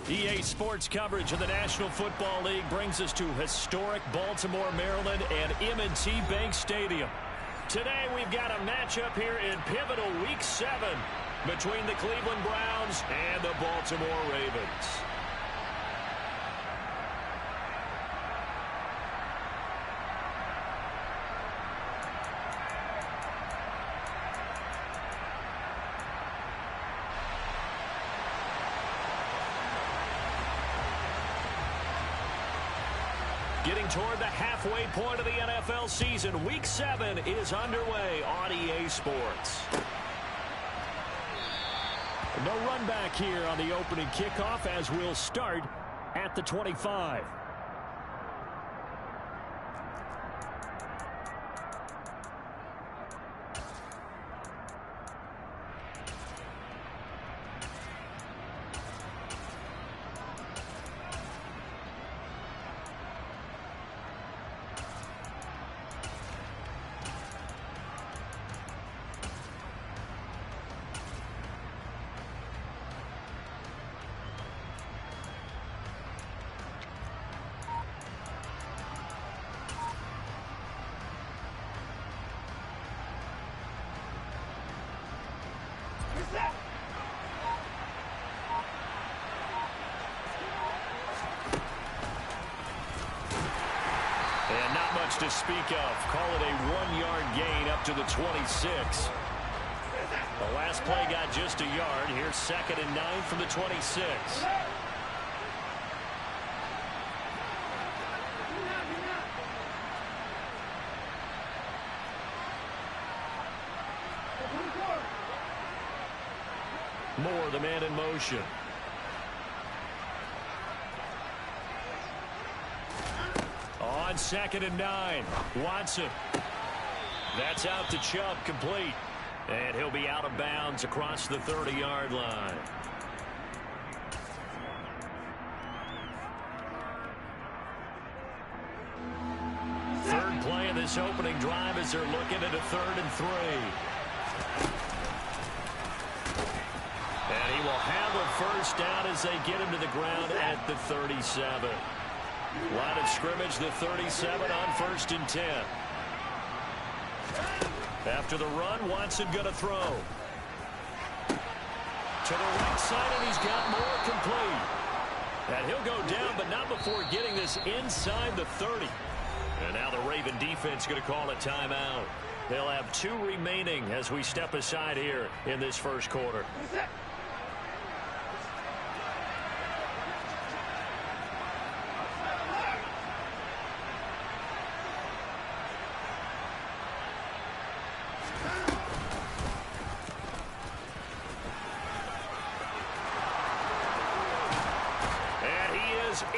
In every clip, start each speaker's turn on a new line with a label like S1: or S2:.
S1: EA Sports coverage of the National Football League brings us to historic Baltimore, Maryland, and M&T Bank Stadium. Today, we've got a matchup here in pivotal Week 7 between the Cleveland Browns and the Baltimore Ravens. Getting toward the halfway point of the NFL season, Week 7 is underway on EA Sports. No run back here on the opening kickoff as we'll start at the 25. And not much to speak of. Call it a 1-yard gain up to the 26. The last play got just a yard. Here's 2nd and 9 from the 26. Moore, the man in motion. On 2nd and 9, Watson. That's out to Chubb, complete. And he'll be out of bounds across the 30-yard line. Third play of this opening drive as they're looking at a 3rd and 3. And he will have a first down as they get him to the ground at the 37. Line of scrimmage, the 37 on 1st and 10. After the run, Watson going to throw. To the right side, and he's got Moore complete. And he'll go down, but not before getting this inside the 30. And now the Raven defense going to call a timeout. They'll have 2 remaining as we step aside here in this first quarter.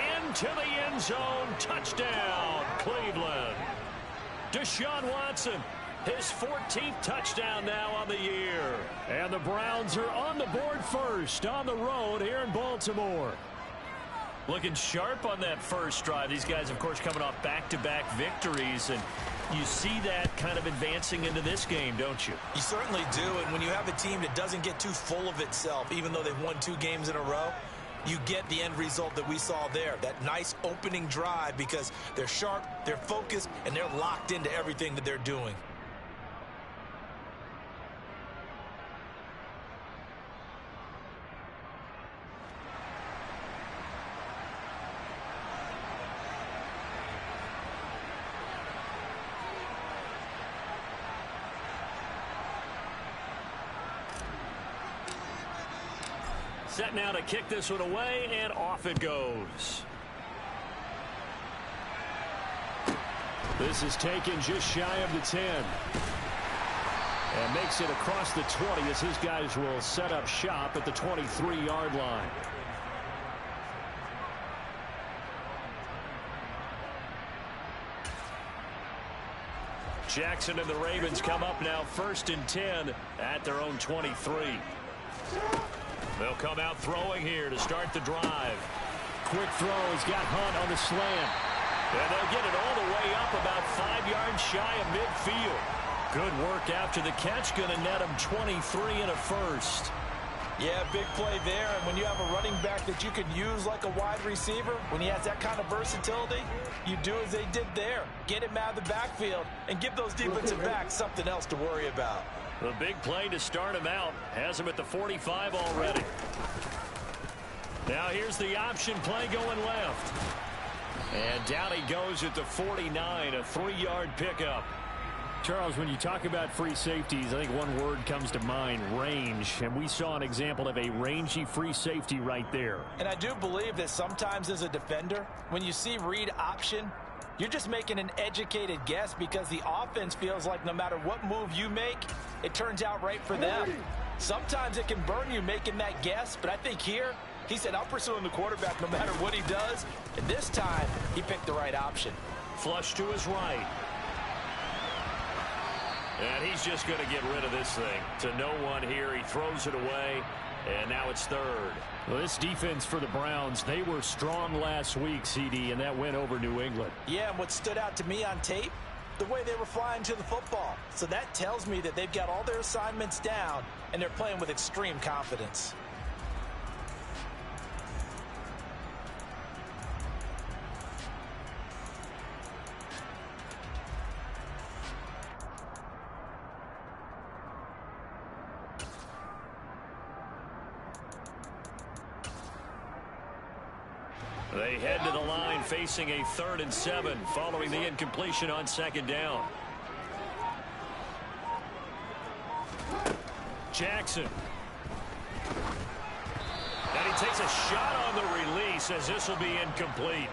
S1: Into the end zone, touchdown, Cleveland. Deshaun Watson, his 14th touchdown now on the year. And the Browns are on the board first on the road here in Baltimore. Looking sharp on that first drive. These guys, of course, coming off back-to-back victories, and you see that kind of advancing into this game, don't you?
S2: You certainly do, and when you have a team that doesn't get too full of itself, even though they've won 2 games in a row, you get the end result that we saw there, that nice opening drive, because they're sharp, they're focused, and they're locked into everything that they're doing.
S1: Set now to kick this one away, and off it goes. This is taken just shy of the 10. And makes it across the 20 as his guys will set up shop at the 23-yard line. Jackson and the Ravens come up now 1st and 10 at their own 23. They'll come out throwing here to start the drive. Quick throw. He's got Hunt on the slant. And they'll get it all the way up about 5 yards shy of midfield. Good work after the catch. Going to net him 23 and a first.
S2: Yeah, big play there. And when you have a running back that you can use like a wide receiver, when he has that kind of versatility, you do as they did there. Get him out of the backfield and give those defensive backs something else to worry about.
S1: The big play to start him out has him at the 45 already. Now here's the option play going left. And down he goes at the 49, a 3-yard pickup. Charles, when you talk about free safeties, I think one word comes to mind, range. And we saw an example of a rangy free safety right there.
S2: And I do believe that sometimes as a defender, when you see read option, you're just making an educated guess because the offense feels like no matter what move you make, it turns out right for them. Sometimes it can burn you making that guess, but I think here, he said, I'm pursuing the quarterback no matter what he does. And this time, he picked the right option.
S1: Flush to his right. And he's just going to get rid of this thing. To no one here. He throws it away. And now it's third. Well, this defense for the Browns, they were strong last week, CD, and that went over New England.
S2: Yeah, and what stood out to me on tape, the way they were flying to the football. So that tells me that they've got all their assignments down, and they're playing with extreme confidence.
S1: They head to the line facing a 3rd and 7 following the incompletion on 2nd down. Jackson. And he takes a shot on the release as this will be incomplete.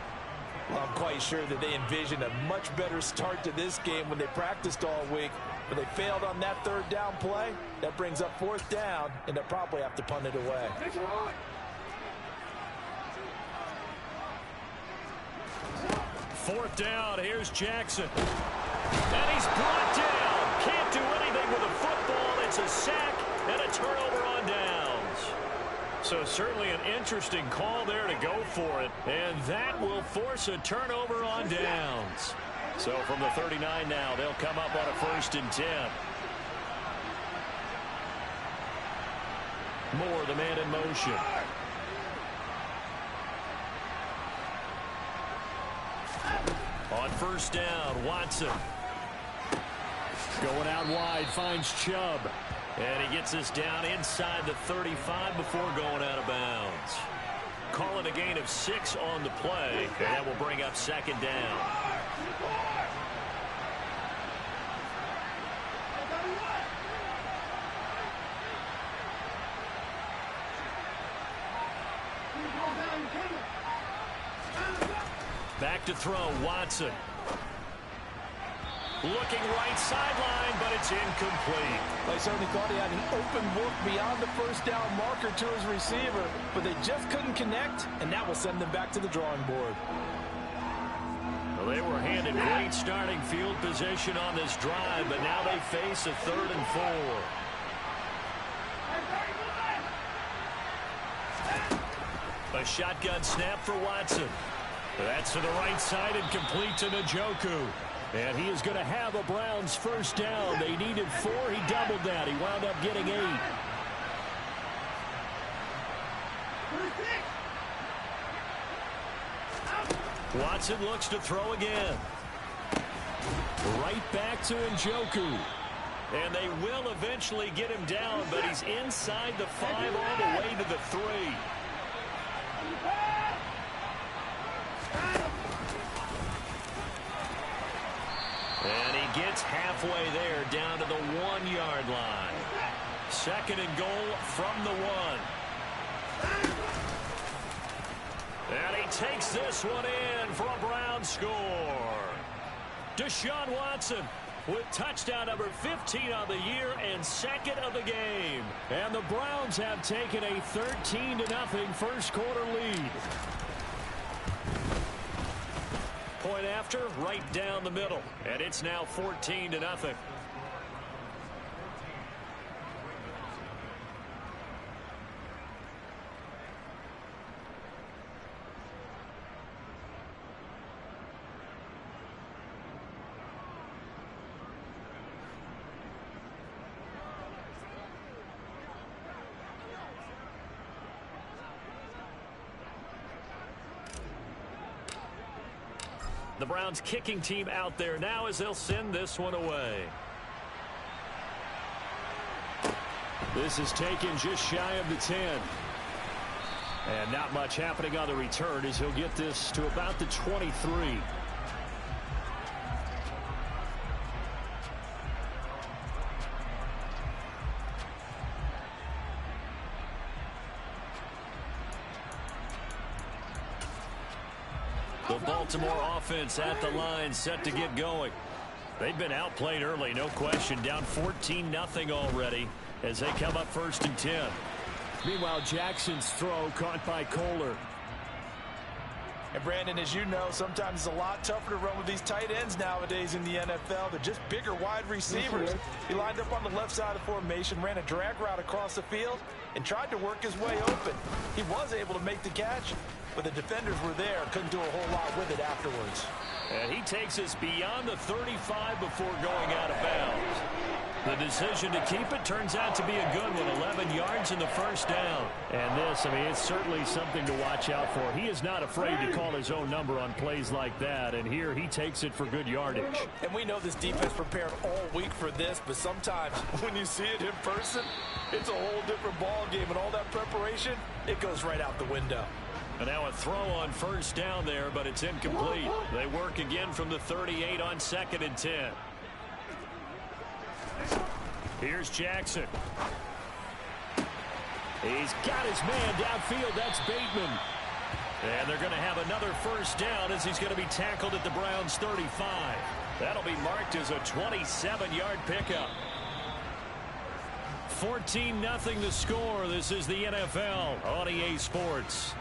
S2: Well, I'm quite sure that they envisioned a much better start to this game when they practiced all week. But they failed on that 3rd down play. That brings up 4th down, and they'll probably have to punt it away.
S1: 4th down, here's Jackson. And he's brought down. Can't do anything with a football. It's a sack and a turnover on downs. So certainly an interesting call there to go for it. And that will force a turnover on downs. So from the 39 now, they'll come up on a 1st and 10. Moore, the man in motion. On 1st down, Watson. Going out wide, finds Chubb. And he gets this down inside the 35 before going out of bounds. Call it a gain of 6 on the play. And that will bring up 2nd down. Back to throw, Watson. Looking right sideline, but it's incomplete.
S2: I certainly thought he had an open look beyond the 1st down marker to his receiver, but they just couldn't connect, and that will send them back to the drawing board.
S1: Well, they were handed great starting field position on this drive, but now they face a 3rd and 4. A shotgun snap for Watson. That's to the right side and complete to Njoku. And he is going to have a Browns 1st down. They needed 4. He doubled that. He wound up getting 8. Watson looks to throw again. Right back to Njoku. And they will eventually get him down, but he's inside the 5 all the way to the 3. And he gets halfway there down to the 1-yard line. 2nd and goal from the 1. And he takes this one in for a Brown score. Deshaun Watson with touchdown number 15 on the year and 2nd of the game. And the Browns have taken a 13-0 1st quarter lead. Point after, right down the middle. And it's now 14-0. The Browns kicking team out there now as they'll send this one away. This is taken just shy of the 10. And not much happening on the return as he'll get this to about the 23. The Baltimore offense at the line, set to get going. They've been outplayed early, no question. Down 14-0 already as they come up 1st and 10. Meanwhile, Jackson's throw caught by Kohler.
S2: And Brandon, as you know, sometimes it's a lot tougher to run with these tight ends nowadays in the NFL. They're just bigger wide receivers. He lined up on the left side of the formation, ran a drag route across the field, and tried to work his way open. He was able to make the catch, but the defenders were there, couldn't do a whole lot with it afterwards.
S1: And he takes us beyond the 35 before going out of bounds. The decision to keep it turns out to be a good one. 11 yards in the first down. And this, I mean, it's certainly something to watch out for. He is not afraid to call his own number on plays like that. And here he takes it for good yardage.
S2: And we know this defense prepared all week for this, but sometimes when you see it in person, it's a whole different ball game. And all that preparation, it goes right out the window.
S1: And now a throw on first down there, but it's incomplete. They work again from the 38 on 2nd and 10. Here's Jackson. He's got his man downfield. That's Bateman. And they're going to have another first down as he's going to be tackled at the Browns' 35. That'll be marked as a 27-yard pickup. 14-0 the score. This is the NFL on EA Sports.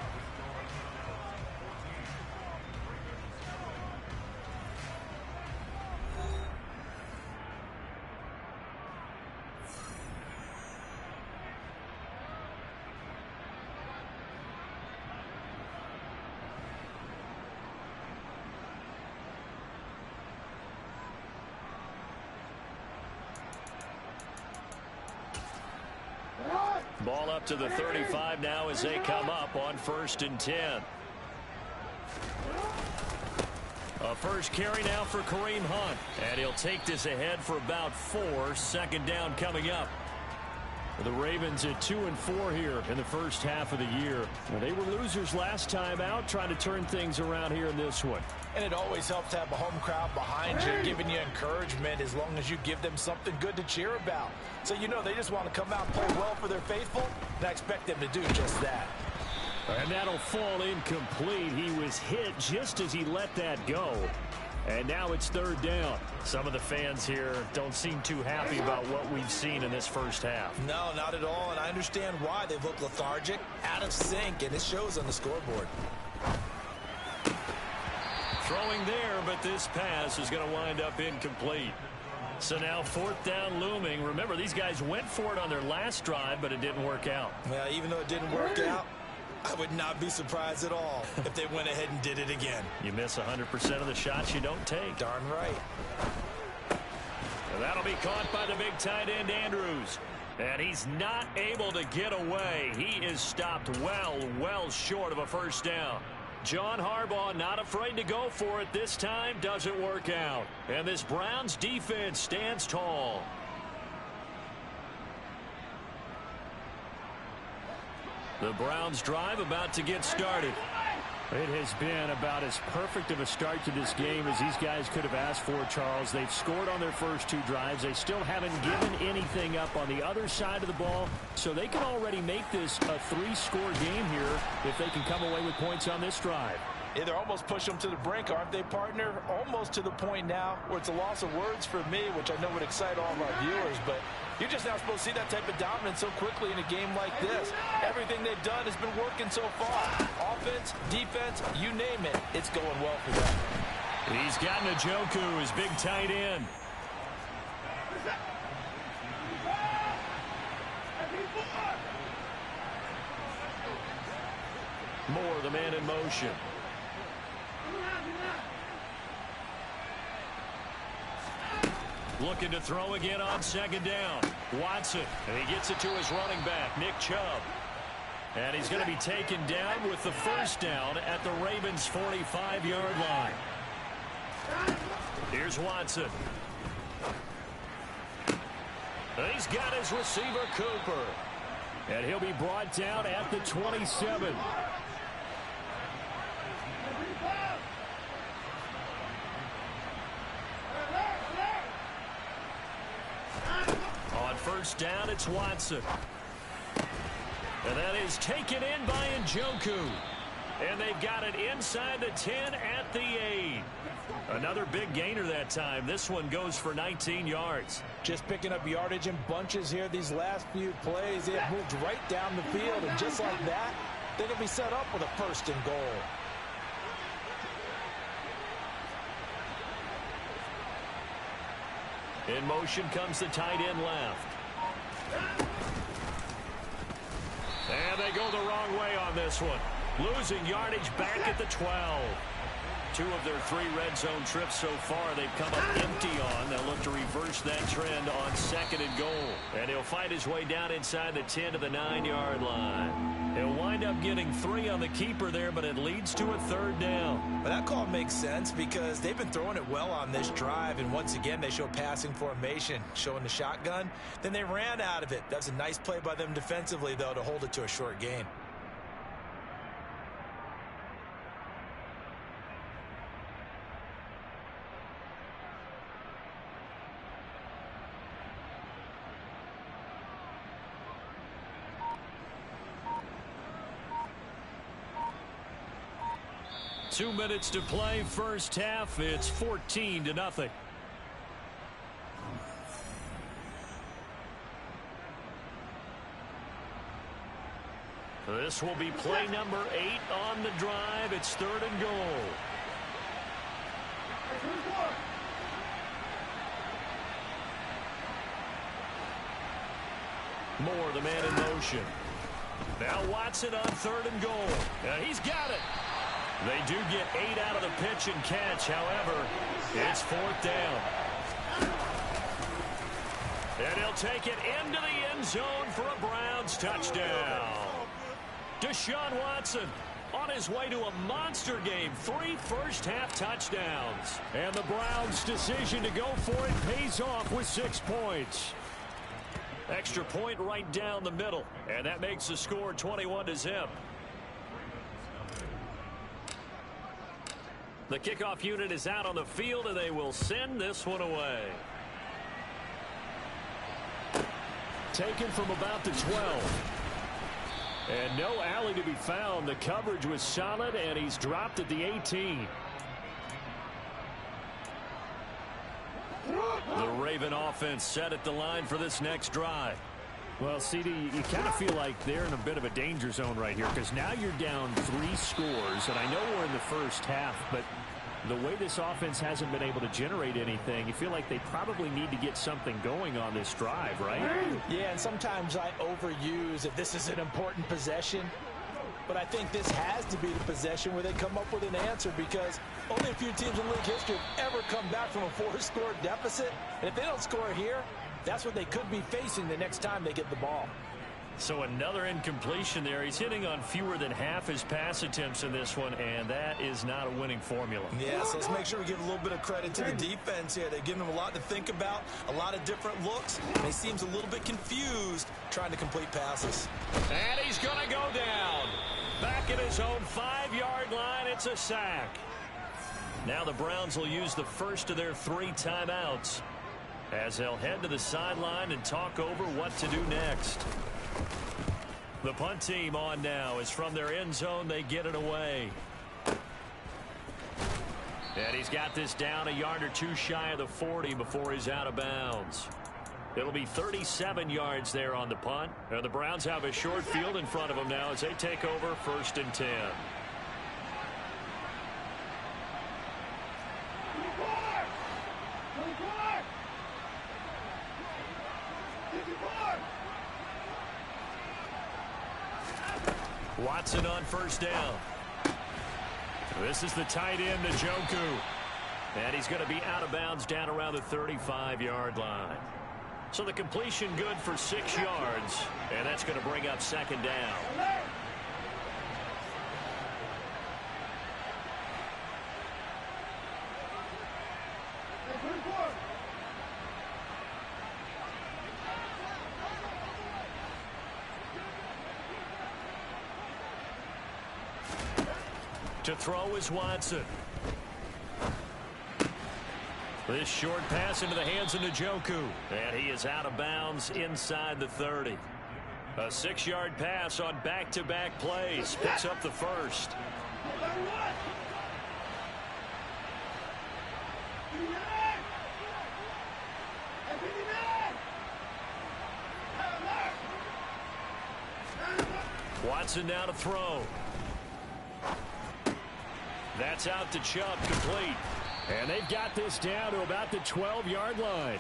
S1: Ball up to the 35 now as they come up on 1st and 10. A first carry now for Kareem Hunt. And he'll take this ahead for about 4. 2nd down coming up. The Ravens at 2-4 here in the first half of the year. Well, they were losers last time out, trying to turn things around here in this one.
S2: And it always helps to have a home crowd behind you, giving you encouragement as long as you give them something good to cheer about. So you know they just want to come out and play well for their faithful, and I expect them to do just that.
S1: And that'll fall incomplete. He was hit just as he let that go. And now it's 3rd down. Some of the fans here don't seem too happy about what we've seen in this first half.
S2: No, not at all, and I understand why. They look lethargic, out of sync, and it shows on the scoreboard.
S1: Throwing there, but this pass is going to wind up incomplete. So now 4th down looming. Remember, these guys went for it on their last drive, but it didn't work out.
S2: Well, even though it didn't work out, I would not be surprised at all if they went ahead and did it again.
S1: You miss 100% of the shots you don't take.
S2: Darn right.
S1: And that'll be caught by the big tight end, Andrews. And he's not able to get away. He is stopped well short of a first down. John Harbaugh not afraid to go for it this time. Doesn't work out. And this Browns defense stands tall. The Browns drive about to get started. It has been about as perfect of a start to this game as these guys could have asked for, Charles. They've scored on their first 2 drives. They still haven't given anything up on the other side of the ball, so they can already make this a 3-score game here if they can come away with points on this drive.
S2: Yeah, they're almost pushing them to the brink, aren't they, partner? Almost to the point now where it's a loss of words for me, which I know would excite all of our viewers, but you're just not supposed to see that type of dominance so quickly in a game like this. Everything they've done has been working so far. Offense, defense, you name it, it's going well for them.
S1: He's got Njoku, his big tight end. Moore, the man in motion. Looking to throw again on 2nd down. Watson, and he gets it to his running back, Nick Chubb. And he's going to be taken down with the first down at the Ravens' 45-yard line. Here's Watson. He's got his receiver, Cooper. And he'll be brought down at the 27. On first down, it's Watson. And that is taken in by Njoku. And they've got it inside the 10 at the 8. Another big gainer that time. This one goes for 19 yards.
S2: Just picking up yardage in bunches here these last few plays. They have moved right down the field, and just like that, they're going to be set up with a first and goal.
S1: In motion comes the tight end left. And they go the wrong way on this one. Losing yardage back at the 12. 2 of their 3 red zone trips so far they've come up empty on. They'll look to reverse that trend on 2nd and goal. And he'll fight his way down inside the 10 to the 9-yard line. He'll wind up getting 3 on the keeper there, but it leads to a 3rd down.
S2: But that call makes sense because they've been throwing it well on this drive, and once again they show passing formation, showing the shotgun. Then they ran out of it. That's a nice play by them defensively, though, to hold it to a short gain.
S1: Two minutes to play, first half. It's 14-0. This will be play number 8 on the drive. It's 3rd and goal. Moore, the man in motion. Now Watson on 3rd and goal. He's got it. They do get 8 out of the pitch and catch. However, it's 4th down. And he'll take it into the end zone for a Browns touchdown. Deshaun Watson on his way to a monster game. 3 first-half touchdowns. And the Browns' decision to go for it pays off with 6 points. Extra point right down the middle. And that makes the score 21-0. The kickoff unit is out on the field, and they will send this one away. Taken from about the 12. And no alley to be found. The coverage was solid, and he's dropped at the 18. The Raven offense set at the line for this next drive. Well, CD, you kind of feel like they're in a bit of a danger zone right here because now you're down 3 scores, and I know we're in the first half, but the way this offense hasn't been able to generate anything, you feel like they probably need to get something going on this drive, right?
S2: Yeah, and sometimes I overuse if this is an important possession, but I think this has to be the possession where they come up with an answer because only a few teams in league history have ever come back from a 4-score deficit, and if they don't score here, that's what they could be facing the next time they get the ball.
S1: So another incompletion there. He's hitting on fewer than half his pass attempts in this one, and that is not a winning formula.
S2: Yeah, so let's make sure we give a little bit of credit to the defense here. They've given him a lot to think about, a lot of different looks, and he seems a little bit confused trying to complete passes.
S1: And he's going to go down. Back at his own 5-yard line, it's a sack. Now the Browns will use the first of their 3 timeouts as they'll head to the sideline and talk over what to do next. The punt team on now is from their end zone. They get it away. And he's got this down a yard or 2 shy of the 40 before he's out of bounds. It'll be 37 yards there on the punt. The Browns have a short field in front of them now as they take over 1st and 10. Watson on first down. This is the tight end, Njoku. And he's going to be out of bounds down around the 35-yard line. So the completion good for 6 yards. And that's going to bring up 2nd down. To throw is Watson. This short pass into the hands of Njoku. And he is out of bounds inside the 30. A 6-yard pass on back-to-back plays. Picks up the first. Watson now to throw. That's out to Chubb, complete. And they've got this down to about the 12-yard line.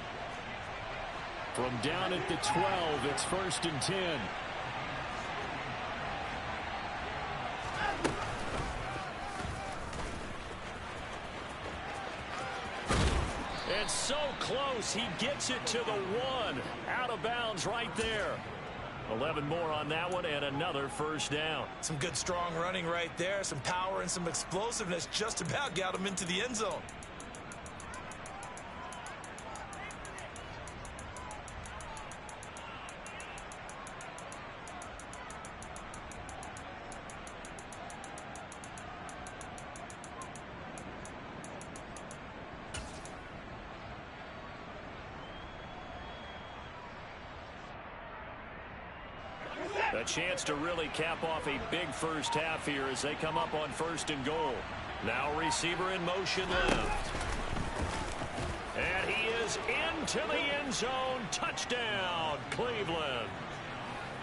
S1: From down at the 12, it's 1st and 10. And so close, he gets it to the 1. Out of bounds right there. 11 more on that one, and another first down.
S2: Some good strong running right there. Some power and some explosiveness just about got him into the end zone.
S1: A chance to really cap off a big first half here as they come up on 1st and goal. Now receiver in motion left. And he is into the end zone. Touchdown, Cleveland.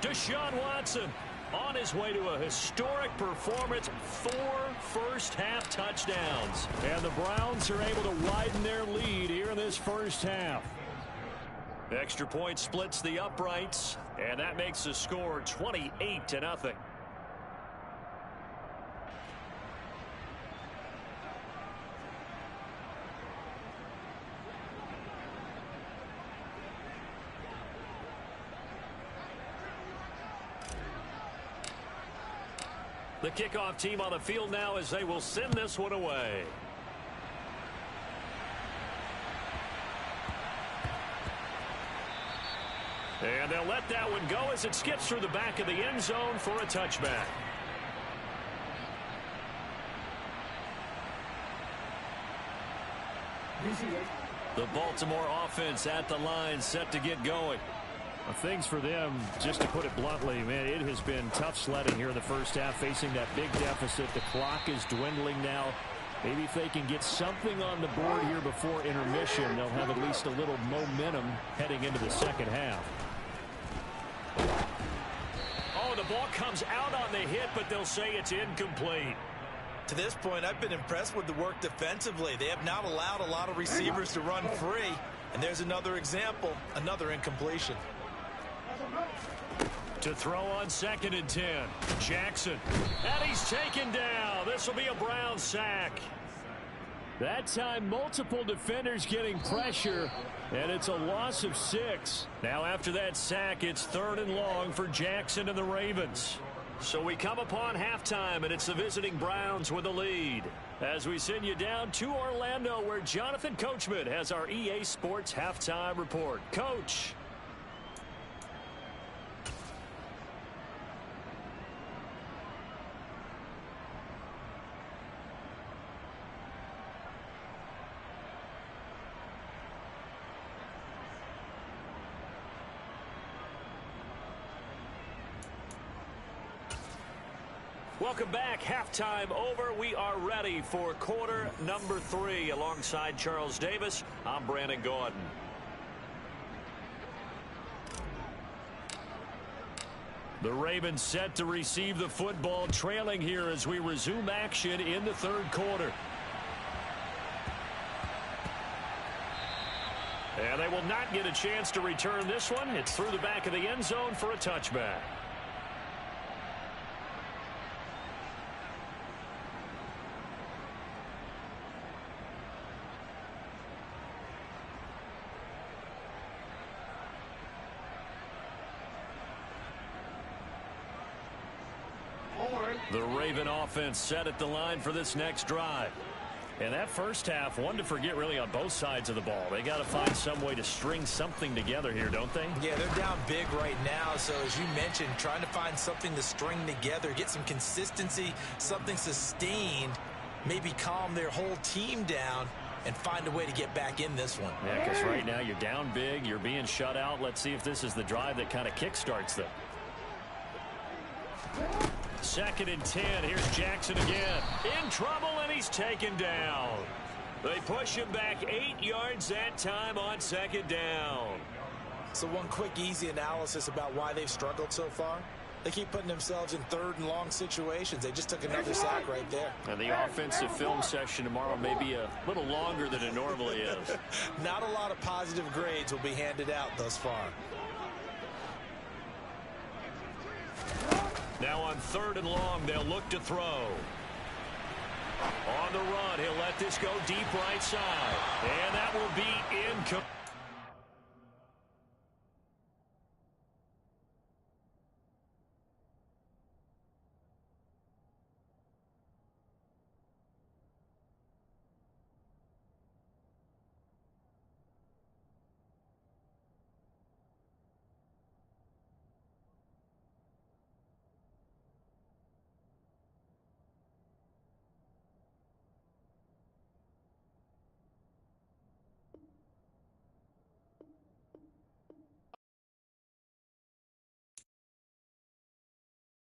S1: Deshaun Watson on his way to a historic performance. 4 first-half touchdowns. And the Browns are able to widen their lead here in this first half. Extra point splits the uprights, and that makes the score 28-0. The kickoff team on the field now as they will send this one away. And they'll let that one go as it skips through the back of the end zone for a touchback. The Baltimore offense at the line, set to get going.
S3: Well, things for them, just to put it bluntly, man, it has been tough sledding here in the first half, facing that big deficit. The clock is dwindling now. Maybe if they can get something on the board here before intermission, they'll have at least a little momentum heading into the second half.
S1: Oh, the ball comes out on the hit, but they'll say it's incomplete.
S2: To this point, I've been impressed with the work defensively. They have not allowed a lot of receivers to run free. And there's another example, another incompletion.
S1: To throw on 2nd and 10. Jackson. And he's taken down. This will be a Brown sack.
S3: That time, multiple defenders getting pressure, and it's a loss of 6.
S1: Now after that sack, it's 3rd and long for Jackson and the Ravens. So we come upon halftime, and it's the visiting Browns with the lead. As we send you down to Orlando, where Jonathan Coachman has our EA Sports halftime report. Coach. Welcome back. Halftime over. We are ready for quarter number 3. Alongside Charles Davis, I'm Brandon Gordon. The Ravens set to receive the football, trailing here as we resume action in the 3rd quarter. And they will not get a chance to return this one. It's through the back of the end zone for a touchback. The Raven offense set at the line for this next drive. And that first half, one to forget really on both sides of the ball. They got to find some way to string something together here, don't they?
S2: Yeah, they're down big right now. So as you mentioned, trying to find something to string together, get some consistency, something sustained, maybe calm their whole team down and find a way to get back in this one.
S1: Yeah, because right now you're down big, you're being shut out. Let's see if this is the drive that kind of kickstarts them. 2nd and 10. Here's Jackson again. In trouble, and he's taken down. They push him back 8 yards that time on 2nd down.
S2: So one quick, easy analysis about why they've struggled so far. They keep putting themselves in 3rd and long situations. They just took another sack right there.
S1: And the offensive film session tomorrow may be a little longer than it normally is.
S2: Not a lot of positive grades will be handed out thus far.
S1: Now on 3rd and long, they'll look to throw. On the run, he'll let this go deep right side. And that will be incomplete.